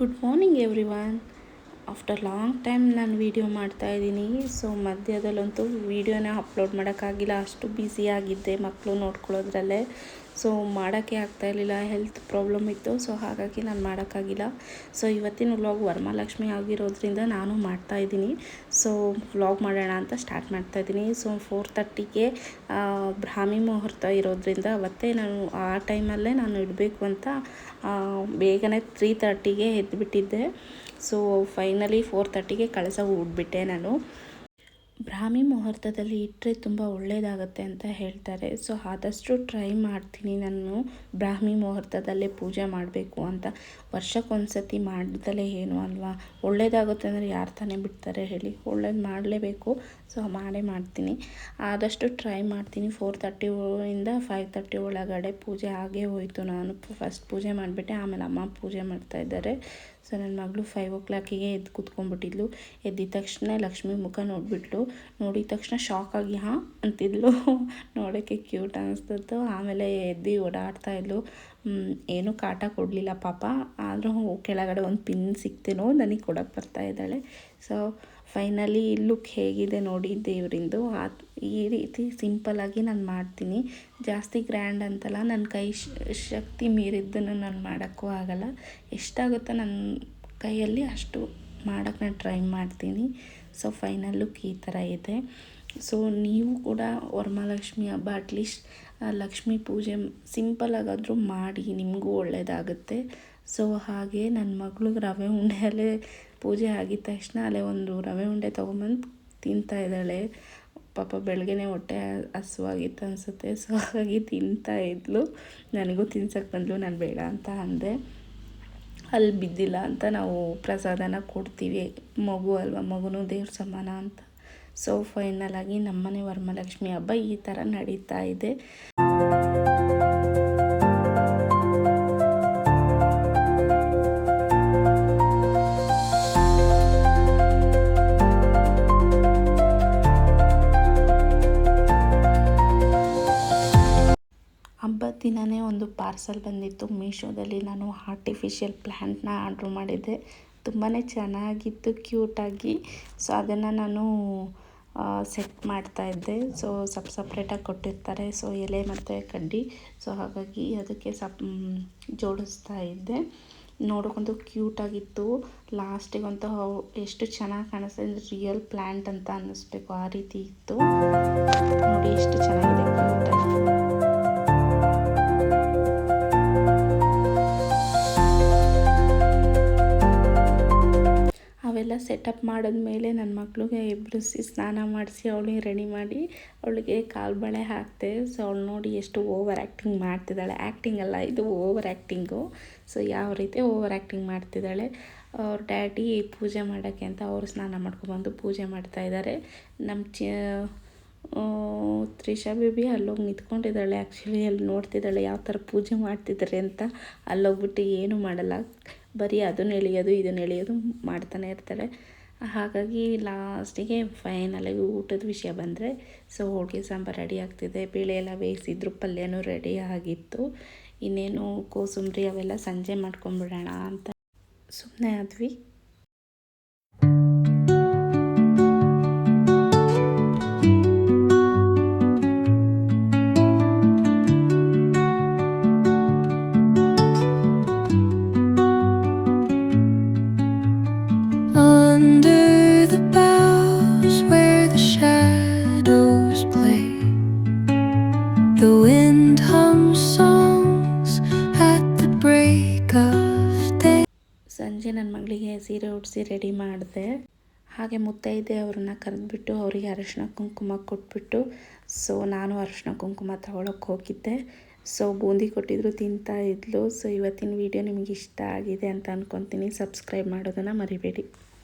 Good morning everyone. After long time ನಾನು video ಮಾಡ್ತಾಯಿದ್ದೀನಿ. So ಮಧ್ಯದಲ್ಲಂತೂ ವೀಡಿಯೋನೇ upload ಮಾಡೋಕ್ಕಾಗಿಲ್ಲ, ಅಷ್ಟು ಬ್ಯುಸಿಯಾಗಿದ್ದೆ ಮಕ್ಕಳು ನೋಡ್ಕೊಳ್ಳೋದ್ರಲ್ಲೇ. ಸೊ ಮಾಡೋಕ್ಕೆ ಆಗ್ತಾಯಿರಲಿಲ್ಲ, ಹೆಲ್ತ್ ಪ್ರಾಬ್ಲಮ್ ಇತ್ತು. ಸೊ ಹಾಗಾಗಿ ನಾನು ಮಾಡೋಕ್ಕಾಗಿಲ್ಲ. ಸೊ ಇವತ್ತಿನ ವ್ಲಾಗ್ ವರಮಹಾಲಕ್ಷ್ಮಿ ಆಗಿರೋದ್ರಿಂದ ನಾನು ಮಾಡ್ತಾಯಿದ್ದೀನಿ. ಸೊ ವ್ಲಾಗ್ ಮಾಡೋಣ ಅಂತ ಸ್ಟಾರ್ಟ್ ಮಾಡ್ತಾಯಿದ್ದೀನಿ. ಸೊ 4:30ಗೆ ಬ್ರಾಹ್ಮಿ ಮುಹೂರ್ತ ಇರೋದ್ರಿಂದ ಅವತ್ತೇ ನಾನು ಆ ಟೈಮಲ್ಲೇ ನಾನು ಇಡಬೇಕು ಅಂತ ಬೇಗನೆ 3:30ಗೆ ಎದ್ದುಬಿಟ್ಟಿದ್ದೆ. ಸೊ ಫೈನಲಿ 4:30ಗೆ ಕಳಸ ಹೂಡ್ಬಿಟ್ಟೆ ನಾನು. ಬ್ರಾಹ್ಮಿ ಮುಹೂರ್ತದಲ್ಲಿ ಇಟ್ಟರೆ ತುಂಬ ಒಳ್ಳೆಯದಾಗುತ್ತೆ ಅಂತ ಹೇಳ್ತಾರೆ. ಸೊ ಆದಷ್ಟು ಟ್ರೈ ಮಾಡ್ತೀನಿ ನಾನು ಬ್ರಾಹ್ಮಿ ಮುಹೂರ್ತದಲ್ಲೇ ಪೂಜೆ ಮಾಡಬೇಕು ಅಂತ. ವರ್ಷಕ್ಕೊಂದ್ಸತಿ ಮಾಡಿದಲೇ ಏನು ಅಲ್ವಾ, ಒಳ್ಳೇದಾಗುತ್ತೆ ಅಂದರೆ ಯಾರು ತಾನೇ ಬಿಡ್ತಾರೆ ಹೇಳಿ, ಒಳ್ಳೇದು ಮಾಡಲೇಬೇಕು. ಸೊ ಮಾಡೇ ಮಾಡ್ತೀನಿ, ಆದಷ್ಟು ಟ್ರೈ ಮಾಡ್ತೀನಿ. 4:30ಇಂದ 5:30 ಒಳಗಡೆ ಪೂಜೆ ಆಗೇ ಹೋಯಿತು. ನಾನು ಫಸ್ಟ್ ಪೂಜೆ ಮಾಡಿಬಿಟ್ಟೆ, ಆಮೇಲೆ ಅಮ್ಮ ಪೂಜೆ ಮಾಡ್ತಾಯಿದ್ದಾರೆ. ಸೊ ನನ್ನ ಮಗಳು 5 o'clockಗೆ ಎದ್ದು ಕೂತ್ಕೊಂಡ್ಬಿಟ್ಟಿದ್ಲು. ಎದ್ದಿದ ತಕ್ಷಣ ಲಕ್ಷ್ಮಿ ಮುಖ ನೋಡಿಬಿಟ್ಲು. ನೋಡಿದ ತಕ್ಷಣ ಶಾಕಾಗಿ ಹಾಂ ಅಂತಿದ್ಲು. ನೋಡೋಕ್ಕೆ ಕ್ಯೂಟ್ ಅನ್ನಿಸ್ತಿತ್ತು. ಆಮೇಲೆ ಎದ್ದು ಓಡಾಡ್ತಾ ಇದ್ಲು. ಏನೂ ಕಾಟ ಕೊಡಲಿಲ್ಲ ಪಾಪ, ಆದರೂ ಕೆಳಗಡೆ ಒಂದು ಪಿನ್ ಸಿಕ್ತೇನೋ ನನಗೆ ಕೊಡೋಕ್ಕೆ ಬರ್ತಾ ಇದ್ದಾಳೆ. ಸೊ ಫೈನಲಿ ಲುಕ್ ಹೇಗಿದೆ ನೋಡಿ ದೇವರಿಂದು. ಈ ರೀತಿ ಸಿಂಪಲ್ಲಾಗಿ ನಾನು ಮಾಡ್ತೀನಿ, ಜಾಸ್ತಿ ಗ್ರ್ಯಾಂಡ್ ಅಂತಲ್ಲ. ನನ್ನ ಕೈ ಶಕ್ತಿ ಮೀರಿದ್ದನ್ನು ನಾನು ಮಾಡೋಕ್ಕೂ ಆಗಲ್ಲ. ಎಷ್ಟಾಗುತ್ತೋ ನನ್ನ ಕೈಯಲ್ಲಿ ಅಷ್ಟು ಮಾಡೋಕ್ಕೆ ನಾನು ಟ್ರೈ ಮಾಡ್ತೀನಿ. ಸೊ ಫೈನಲ್ ಲುಕ್ ಈ ಥರ ಇದೆ. ಸೊ ನೀವು ಕೂಡ ವರಮಹಾಲಕ್ಷ್ಮಿ ಹಬ್ಬ ಅಟ್ಲೀಸ್ಟ್ ಲಕ್ಷ್ಮೀ ಪೂಜೆ ಸಿಂಪಲ್ಲಾಗಾದರೂ ಮಾಡಿ, ನಿಮಗೂ ಒಳ್ಳೆಯದಾಗುತ್ತೆ. ಸೊ ಹಾಗೆ ನನ್ನ ಮಗಳಿಗೆ ರವೆ ಉಂಡೆಯಲ್ಲೇ ಪೂಜೆ ಆಗಿದ ತಕ್ಷಣ ಅಲ್ಲೇ ಒಂದು ರವೆ ಉಂಡೆ ತೊಗೊಂಬಂದು ತಿಂತಾಯಿದ್ದಾಳೆ. ಪಾಪ ಬೆಳಗ್ಗೆನೇ ಹೊಟ್ಟೆ ಹಸುವಾಗಿತ್ತು ಅನಿಸುತ್ತೆ. ಸೊ ಹಾಗಾಗಿ ತಿಂತಾಯಿದ್ಲು. ನನಗೂ ತಿನ್ಸಕ್ಕೆ ಬಂದಳು, ನಾನು ಬೇಡ ಅಂತ ಅಂದೆ. ಅಲ್ಲಿ ಬಿದ್ದಿಲ್ಲ ಅಂತ ನಾವು ಪ್ರಸಾದನ ಕೊಡ್ತೀವಿ, ಮಗು ಅಲ್ವಾ, ಮಗುನೂ ದೇವ್ರ ಸಮಾನ ಅಂತ. ಸೊ ಫೈನಲಾಗಿ ನಮ್ಮನೆ ವರಮಹಾಲಕ್ಷ್ಮಿ ಹಬ್ಬ ಈ ಥರ ನಡೀತಾ ಇದೆ. ಹಬ್ಬದ ದಿನವೇ ಒಂದು ಪಾರ್ಸಲ್ ಬಂದಿತ್ತು ಮೀಶೋದಲ್ಲಿ. ನಾನು ಆರ್ಟಿಫಿಷಿಯಲ್ ಪ್ಲ್ಯಾಂಟ್ನ ಆರ್ಡ್ರ್ ಮಾಡಿದ್ದೆ, ತುಂಬಾ ಚೆನ್ನಾಗಿತ್ತು ಕ್ಯೂಟಾಗಿ. ಸೊ ಅದನ್ನು ನಾನು ಸೆಟ್ ಮಾಡ್ತಾಯಿದ್ದೆ. ಸೊ ಸಪ್ರೇಟಾಗಿ ಕೊಟ್ಟಿರ್ತಾರೆ, ಸೊ ಎಲೆ ಮತ್ತು ಕಡ್ಡಿ. ಸೊ ಹಾಗಾಗಿ ಅದಕ್ಕೆ ಜೋಡಿಸ್ತಾ ಇದ್ದೆ. ನೋಡೋಕ್ಕಂತೂ ಕ್ಯೂಟಾಗಿತ್ತು. ಲಾಸ್ಟಿಗಂತೂ ಎಷ್ಟು ಚೆನ್ನಾಗಿ ಕಾಣಿಸ್ತಾ ಅಂದರೆ ರಿಯಲ್ ಪ್ಲ್ಯಾಂಟ್ ಅಂತ ಅನ್ನಿಸ್ಬೇಕು, ಆ ರೀತಿ ಇತ್ತು. ನೋಡಿ ಎಷ್ಟು ಚೆನ್ನಾಗಿದೆ ಕ್ಯೂಟಾಗಿ. ಅವೆಲ್ಲ ಸೆಟಪ್ ಮಾಡಿದ್ಮೇಲೆ ನನ್ನ ಮಗಳಿಗೆ ಎಬ್ಬರಿಸಿ ಸ್ನಾನ ಮಾಡಿಸಿ ಅವಳಿಗೆ ರೆಡಿ ಮಾಡಿ ಅವಳಿಗೆ ಕಾಲು ಬಳೆ ಹಾಕ್ತೆ. ಸೊ ಅವಳು ನೋಡಿ ಎಷ್ಟು ಓವರ್ ಆ್ಯಕ್ಟಿಂಗ್ ಮಾಡ್ತಿದ್ದಾಳೆ. ಆ್ಯಕ್ಟಿಂಗ್ ಅಲ್ಲ, ಇದು ಓವರ್ ಆ್ಯಕ್ಟಿಂಗು. ಸೊ ಯಾವ ರೀತಿ ಓವರ್ ಆ್ಯಕ್ಟಿಂಗ್ ಮಾಡ್ತಿದ್ದಾಳೆ. ಅವ್ರ ಡ್ಯಾಡಿ ಪೂಜೆ ಮಾಡೋಕ್ಕೆ ಅಂತ ಅವರು ಸ್ನಾನ ಮಾಡ್ಕೊಬಂದು ಪೂಜೆ ಮಾಡ್ತಾಯಿದ್ದಾರೆ. ನಮ್ಮ ತ್ರಿಷಾ ಬೇಬಿ ಅಲ್ಲೋಗಿ ನಿಂತ್ಕೊಂಡಿದ್ದಾಳೆ. ಆ್ಯಕ್ಚುಲಿ ಅಲ್ಲಿ ನೋಡ್ತಿದ್ದಾಳೆ ಯಾವ ಥರ ಪೂಜೆ ಮಾಡ್ತಿದ್ದಾರೆ ಅಂತ. ಅಲ್ಲೋಗ್ಬಿಟ್ಟು ಏನೂ ಮಾಡಲ್ಲ, ಬರೀ ಅದನ್ನು ಎಳೆಯೋದು ಇದನ್ನು ಎಳೆಯೋದು ಮಾಡ್ತಾನೆ ಇರ್ತಾಳೆ. ಹಾಗಾಗಿ ಲಾಸ್ಟಿಗೆ ಫೈನಲಾಗಿ ಊಟದ ವಿಷಯ ಬಂದರೆ, ಸೊ ಹೋಳಿಗೆ ಸಾಂಬಾರು ರೆಡಿ ಆಗ್ತಿದೆ. ಬೇಳೆ ಎಲ್ಲ ಬೇಯಿಸಿದ್ರು, ಪಲ್ಯನೂ ರೆಡಿ ಆಗಿತ್ತು. ಇನ್ನೇನು ಕೋಸಂಬರಿ ಅವೆಲ್ಲ ಸಂಜೆ ಮಾಡ್ಕೊಂಬಿಡೋಣ ಅಂತ ಸುಮ್ಮನೆ ಆದ್ವಿ. ಸಂಜೆ ನನ್ನ ಮಗಳಿಗೆ ಸೀರೆ ಉಡಿಸಿ ರೆಡಿ ಮಾಡಿದೆ. ಹಾಗೆ ಮುತ್ತೈದೆ ಅವ್ರನ್ನ ಕರೆದ್ಬಿಟ್ಟು ಅವರಿಗೆ ಅರಿಶಿನ ಕುಂಕುಮ ಕೊಟ್ಬಿಟ್ಟು, ಸೊ ನಾನು ಅರಿಶಿನ ಕುಂಕುಮ ತಗೊಳಕ್ಕೆ ಹೋಗಿದ್ದೆ. ಸೊ ಬೂಂದಿ ಕೊಟ್ಟಿದ್ರು, ತಿಂತಾ ಇದ್ಲು. ಸೊ ಇವತ್ತಿನ ವಿಡಿಯೋ ನಿಮಗೆ ಇಷ್ಟ ಆಗಿದೆ ಅಂತ ಅಂದ್ಕೊತೀನಿ. ಸಬ್ಸ್ಕ್ರೈಬ್ ಮಾಡೋದನ್ನು ಮರಿಬೇಡಿ.